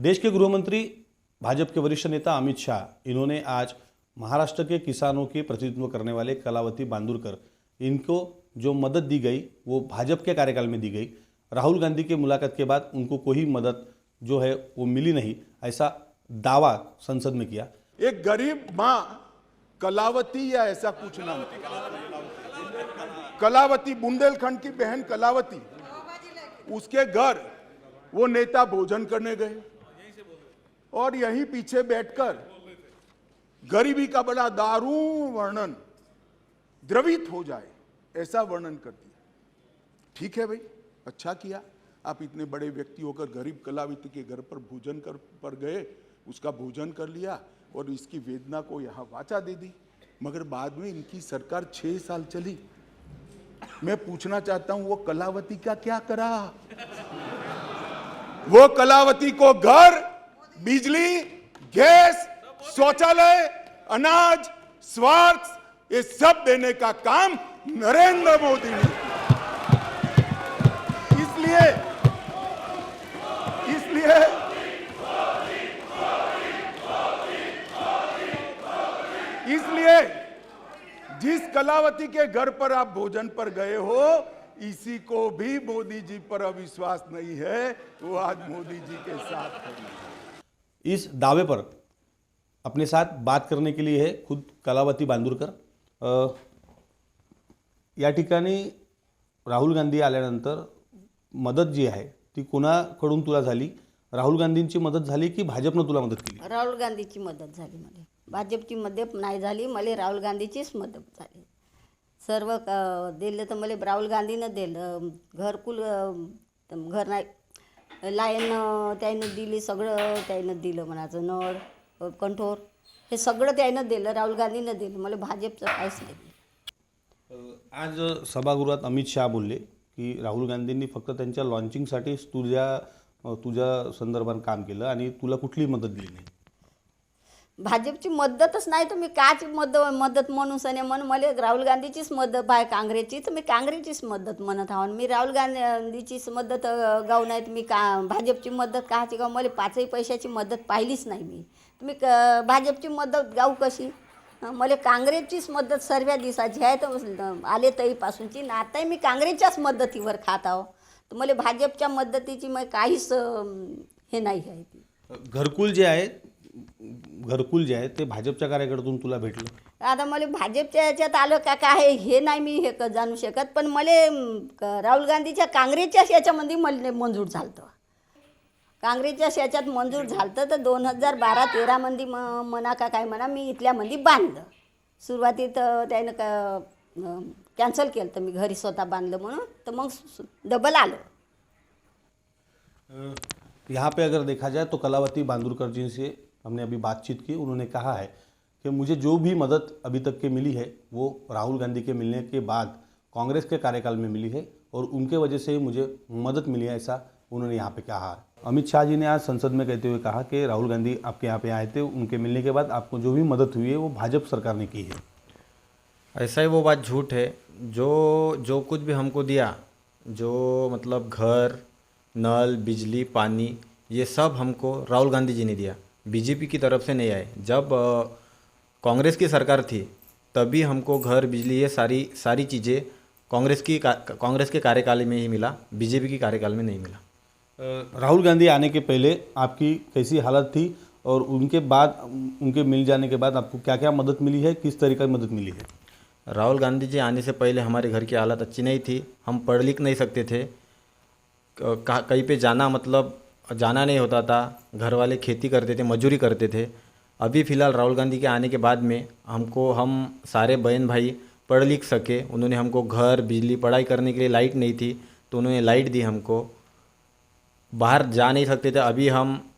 देश के गृह मंत्री भाजपा के वरिष्ठ नेता अमित शाह इन्होंने आज महाराष्ट्र के किसानों के प्रतिनिधित्व करने वाले कलावती बांदुरकर इनको जो मदद दी गई वो भाजपा के कार्यकाल में दी गई। राहुल गांधी के मुलाकात के बाद उनको कोई मदद जो है वो मिली नहीं, ऐसा दावा संसद में किया। एक गरीब माँ कलावती या ऐसा कुछ नाम, कलावती बुंदेलखंड की बहन कलावती, उसके घर वो नेता भोजन करने गए और यहीं पीछे बैठकर गरीबी का बड़ा दारुण वर्णन, द्रवित हो जाए ऐसा वर्णन कर दिया। ठीक है भाई, अच्छा किया, आप इतने बड़े व्यक्ति होकर गरीब कलावती के घर पर भोजन कर पर गए, उसका भोजन कर लिया और इसकी वेदना को यहाँ वाचा दे दी। मगर बाद में इनकी सरकार 6 साल चली। मैं पूछना चाहता हूं वो कलावती का क्या करा? वो कलावती को घर, बिजली, गैस, शौचालय, अनाज, स्वास्थ्य ये सब देने का काम नरेंद्र मोदी ने। इसलिए जिस कलावती के घर पर आप भोजन पर गए हो, इसी को भी मोदी जी पर अविश्वास नहीं है, वो आज मोदी जी के साथ है। इस दावे पर अपने साथ बात करने के लिए है खुद कलावती बांदुरकर। या ठिकाणी राहुल गांधी आल्यानंतर मदत जी आहे ती कोणाकडून तुला झाली? राहुल गांधींची मदत झाली की भाजपनं तुला मदत केली? राहुल गांधीची मदत झाली मला, भाजपची मदत नाही झाली, मला राहुल गांधीचीच मदत झाली। सर्व दिलं तर मला राहुल गांधीनं दिलं, घरकुल घर नाही, लाईन त्यानं दिली, सगळं त्यानं दिलं, म्हणायचं नळ कंठोर हे सगळं त्यानं दिलं, राहुल गांधीनं दिलं, मला भाजपचं काहीच नाही। आज सभागृहात अमित शाह बोलले की राहुल गांधींनी फक्त त्यांच्या लॉन्चिंगसाठीच तुझ्या संदर्भात काम केलं आणि तुला कुठली मदत दिली नाही। भाजपची मदतच नाही तर मी काच मदत म्हणून सने म्हणून मला राहुल गांधीचीच मदत आहे काँग्रेसची, तर मी काँग्रेसचीच मदत म्हणत आहो। मी राहुल गांधीचीच मदत गाव नाही तर मी भाजपची मदत काची गाव? मला 5 पैशाची मदत पाहिलीच नाही मी, तुम्ही भाजपची मदत गाव कशी? मला काँग्रेसचीच मदत सर्व दिवसाची आहे, तर आले तईपासूनची ना आताही मी काँग्रेसच्याच मदतीवर खात आहो, तर मला भाजपच्या मदतीची मग काहीच हे नाही आहे। घरकुल जे आहे ते भाजपच्या कार्यकर्त्यातून तुला भेटलं? आता मला भाजपच्या याच्यात आलं का काय हे नाही मी हे जाणू शकत, पण मला राहुल गांधीच्या काँग्रेसच्या याच्यामध्ये मला मंजूर झालं, काँग्रेसच्या याच्यात मंजूर झालं, तर 2012-13 मध्ये म्हणा का काय म्हणा मी इथल्यामध्ये बांधलं। सुरुवातीत त्यानं कॅन्सल केलं, तर मी घरी स्वतः बांधलं म्हणून, तर मग डबल आलं। यहाँ पे अगर देखा जाए तो कलावती बांदुरकर जी से हमने अभी बातचीत की, उन्होंने कहा है कि मुझे जो भी मदद अभी तक के मिली है वो राहुल गांधी के मिलने के बाद कांग्रेस के कार्यकाल में मिली है और उनके वजह से ही मुझे मदद मिली है, ऐसा उन्होंने यहाँ पे कहा है। अमित शाह जी ने आज संसद में कहते हुए कहा कि राहुल गांधी आपके यहाँ पे आए थे, उनके मिलने के बाद आपको जो भी मदद हुई है वो भाजपा सरकार ने की है। ऐसा ही वो बात झूठ है। जो कुछ भी हमको दिया, जो मतलब घर, नल, बिजली, पानी, ये सब हमको राहुल गांधी जी ने दिया, बीजेपी की तरफ से नहीं आए। जब कांग्रेस की सरकार थी तभी हमको घर, बिजली, ये सारी चीज़ें कांग्रेस के कार्यकाल में ही मिला, बीजेपी के कार्यकाल में नहीं मिला। राहुल गांधी आने के पहले आपकी कैसी हालत थी और उनके बाद, उनके मिल जाने के बाद आपको क्या क्या मदद मिली है, किस तरीके की मदद मिली है? राहुल गांधी जी आने से पहले हमारे घर की हालत अच्छी नहीं थी, हम पढ़ लिख नहीं सकते थे, कहीं पे जाना नहीं होता था, घर वाले खेती करते थे, मजदूरी करते थे। अभी फ़िलहाल राहुल गांधी के आने के बाद में हम सारे बहन भाई पढ़ लिख सके। उन्होंने हमको घर, बिजली, पढ़ाई करने के लिए लाइट नहीं थी तो उन्होंने लाइट दी हमको। बाहर जा नहीं सकते थे, अभी हम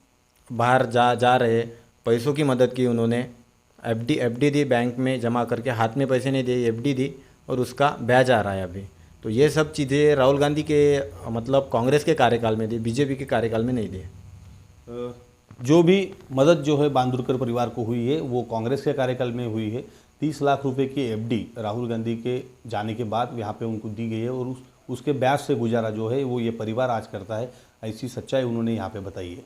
बाहर जा रहे, पैसों की मदद की उन्होंने। एफडी दी, बैंक में जमा करके, हाथ में पैसे नहीं दिए, एफडी दी और उसका ब्याज आ रहा है अभी। तो ये सब चीज़ें राहुल गांधी के मतलब कांग्रेस के कार्यकाल में दी, बीजेपी के कार्यकाल में नहीं दी। जो भी मदद जो है बांदुरकर परिवार को हुई है वो कांग्रेस के कार्यकाल में हुई है। 30 लाख रुपए की एफडी राहुल गांधी के जाने के बाद यहाँ पे उनको दी गई है और उसके ब्याज से गुजारा जो है वो ये परिवार आज करता है, ऐसी सच्चाई उन्होंने यहाँ पे बताई है।